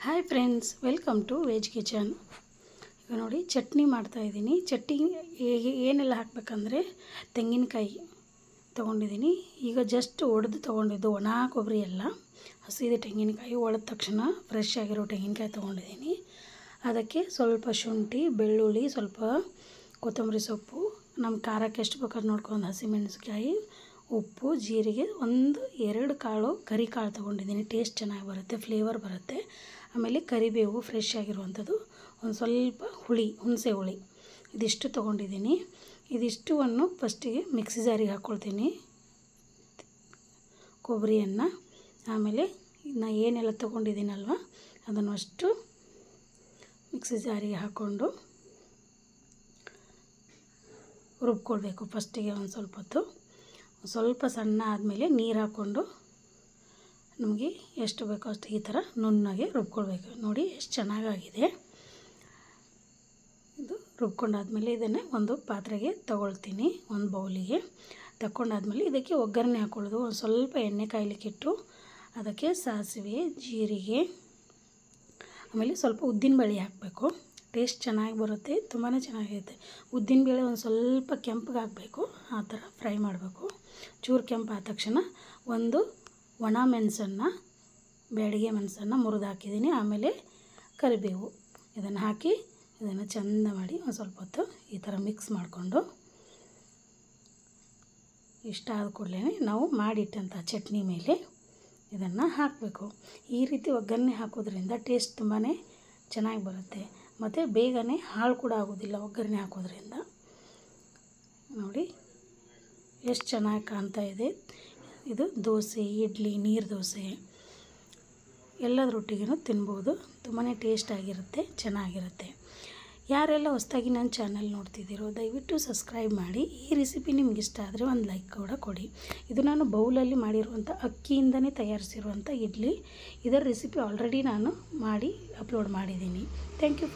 Hi friends, welcome to veg kitchen. ಈಗ ನೋಡಿ ಚಟ್ನಿ ಮಾಡ್ತಾಯಿದ್ದೀನಿ. ಚಟ್ನಿ ಏನೆಲ್ಲ ಹಾಕಬೇಕಂದ್ರೆ ತೆಂಗಿನಕಾಯಿ ತೊಗೊಂಡಿದ್ದೀನಿ. ಈಗ ಜಸ್ಟ್ ಒಡೆದು ತೊಗೊಂಡಿದ್ದು ಒಣ ಕೊಬ್ಬರಿ ಎಲ್ಲ ಹಸಿದ ತೆಂಗಿನಕಾಯಿ ಒಡೆದ ತಕ್ಷಣ ಫ್ರೆಶ್ ಆಗಿರೋ ತೆಂಗಿನಕಾಯಿ ತೊಗೊಂಡಿದ್ದೀನಿ. ಅದಕ್ಕೆ ಸ್ವಲ್ಪ ಶುಂಠಿ, ಬೆಳ್ಳುಳ್ಳಿ, ಸ್ವಲ್ಪ ಕೊತ್ತಂಬರಿ ಸೊಪ್ಪು, ನಮ್ಮ ಖಾರಕ್ಕೆ ಎಷ್ಟು ಬೇಕಾದ್ರೆ ನೋಡ್ಕೊಂಡು ಹಸಿಮೆಣಸಿಕಾಯಿ, ಉಪ್ಪು, ಜೀರಿಗೆ, 1-2 ಕಾಳು ಕರಿ ಕಾಳು ತೊಗೊಂಡಿದ್ದೀನಿ. ಟೇಸ್ಟ್ ಚೆನ್ನಾಗಿ ಬರುತ್ತೆ, ಫ್ಲೇವರ್ ಬರುತ್ತೆ. ಆಮೇಲೆ ಕರಿಬೇವು ಫ್ರೆಶ್ ಆಗಿರುವಂಥದ್ದು, ಒಂದು ಸ್ವಲ್ಪ ಹುಣಸೆ ಹುಳಿ, ಇದಿಷ್ಟು ತೊಗೊಂಡಿದ್ದೀನಿ. ಇದಿಷ್ಟುವನ್ನು ಫಸ್ಟಿಗೆ ಮಿಕ್ಸಿ ಜಾರಿಗೆ ಹಾಕ್ಕೊಳ್ತೀನಿ ಕೊಬ್ಬರಿಯನ್ನು. ಆಮೇಲೆ ನಾನು ಏನೆಲ್ಲ ತೊಗೊಂಡಿದ್ದೀನಲ್ವ ಅದನ್ನು ಅಷ್ಟು ಮಿಕ್ಸಿ ಜಾರಿಗೆ ಹಾಕ್ಕೊಂಡು ರುಬ್ಕೊಳ್ಬೇಕು. ಫಸ್ಟಿಗೆ ಒಂದು ಸ್ವಲ್ಪ ಹೊತ್ತು, ಸ್ವಲ್ಪ ಸಣ್ಣ ಆದಮೇಲೆ ನೀರು ಹಾಕ್ಕೊಂಡು ನಮಗೆ ಎಷ್ಟು ಬೇಕೋ ಅಷ್ಟು ಈ ಥರ ನುಣ್ಣಗೆ ರುಬ್ಕೊಳ್ಬೇಕು. ನೋಡಿ ಎಷ್ಟು ಚೆನ್ನಾಗಾಗಿದೆ. ಇದು ರುಬ್ಕೊಂಡಾದ್ಮೇಲೆ ಇದನ್ನು ಒಂದು ಪಾತ್ರೆಗೆ ತಗೊಳ್ತೀನಿ, ಒಂದು ಬೌಲಿಗೆ ತಗೊಂಡಾದ್ಮೇಲೆ ಇದಕ್ಕೆ ಒಗ್ಗರಣೆ ಹಾಕ್ಕೊಳ್ಳೋದು. ಒಂದು ಸ್ವಲ್ಪ ಎಣ್ಣೆ ಕಾಯ್ಲಿಕ್ಕಿಟ್ಟು ಅದಕ್ಕೆ ಸಾಸಿವೆ, ಜೀರಿಗೆ, ಆಮೇಲೆ ಸ್ವಲ್ಪ ಉದ್ದಿನಬೇಳೆ ಹಾಕಬೇಕು. ಟೇಸ್ಟ್ ಚೆನ್ನಾಗಿ ಬರುತ್ತೆ, ತುಂಬಾ ಚೆನ್ನಾಗಿರುತ್ತೆ. ಉದ್ದಿನಬೇಳೆ ಒಂದು ಸ್ವಲ್ಪ ಕೆಂಪಗೆ ಹಾಕಬೇಕು, ಆ ಥರ ಫ್ರೈ ಮಾಡಬೇಕು. ಚೂರು ಕೆಂಪು ಆದ ತಕ್ಷಣ ಒಂದು ಒಣ ಮೆಣಸನ್ನು, ಬ್ಯಾಡಿಗೆ ಮೆಣಸನ್ನು ಮುರಿದು ಹಾಕಿದ್ದೀನಿ. ಆಮೇಲೆ ಕರಿಬೇವು ಇದನ್ನು ಹಾಕಿ ಇದನ್ನು ಚೆಂದ ಮಾಡಿ ಒಂದು ಸ್ವಲ್ಪ ಹೊತ್ತು ಈ ಥರ ಮಿಕ್ಸ್ ಮಾಡಿಕೊಂಡು ಇಷ್ಟ ಆದ ಕೂಡಲೇ ನಾವು ಮಾಡಿಟ್ಟಂಥ ಚಟ್ನಿ ಮೇಲೆ ಇದನ್ನು ಹಾಕಬೇಕು. ಈ ರೀತಿ ಒಗ್ಗರಣೆ ಹಾಕೋದ್ರಿಂದ ಟೇಸ್ಟ್ ತುಂಬಾ ಚೆನ್ನಾಗಿ ಬರುತ್ತೆ ಮತ್ತು ಬೇಗನೆ ಹಾಳು ಕೂಡ ಆಗೋದಿಲ್ಲ ಒಗ್ಗರಣೆ ಹಾಕೋದ್ರಿಂದ. ನೋಡಿ ಎಷ್ಟು ಚೆನ್ನಾಗಿ ಕಾಣ್ತಾ ಇದೆ. ಇದು ದೋಸೆ, ಇಡ್ಲಿ, ನೀರು ದೋಸೆ ಎಲ್ಲದರೊಟ್ಟಿಗೂ ತಿನ್ಬೋದು. ತುಂಬಾ ಟೇಸ್ಟಾಗಿರುತ್ತೆ, ಚೆನ್ನಾಗಿರುತ್ತೆ. ಯಾರೆಲ್ಲ ಹೊಸದಾಗಿ ನನ್ನ ಚಾನಲ್ ನೋಡ್ತಿದ್ದೀರೋ ದಯವಿಟ್ಟು ಸಬ್ಸ್ಕ್ರೈಬ್ ಮಾಡಿ. ಈ ರೆಸಿಪಿ ನಿಮ್ಗೆ ಇಷ್ಟ ಆದರೆ ಒಂದು ಲೈಕ್ ಕೂಡ ಕೊಡಿ. ಇದು ನಾನು ಬೌಲಲ್ಲಿ ಮಾಡಿರುವಂಥ ಅಕ್ಕಿಯಿಂದನೇ ತಯಾರಿಸಿರುವಂಥ ಇಡ್ಲಿ. ಇದರ ರೆಸಿಪಿ ಆಲ್ರೆಡಿ ನಾನು ಮಾಡಿ ಅಪ್ಲೋಡ್ ಮಾಡಿದ್ದೀನಿ. Thank you.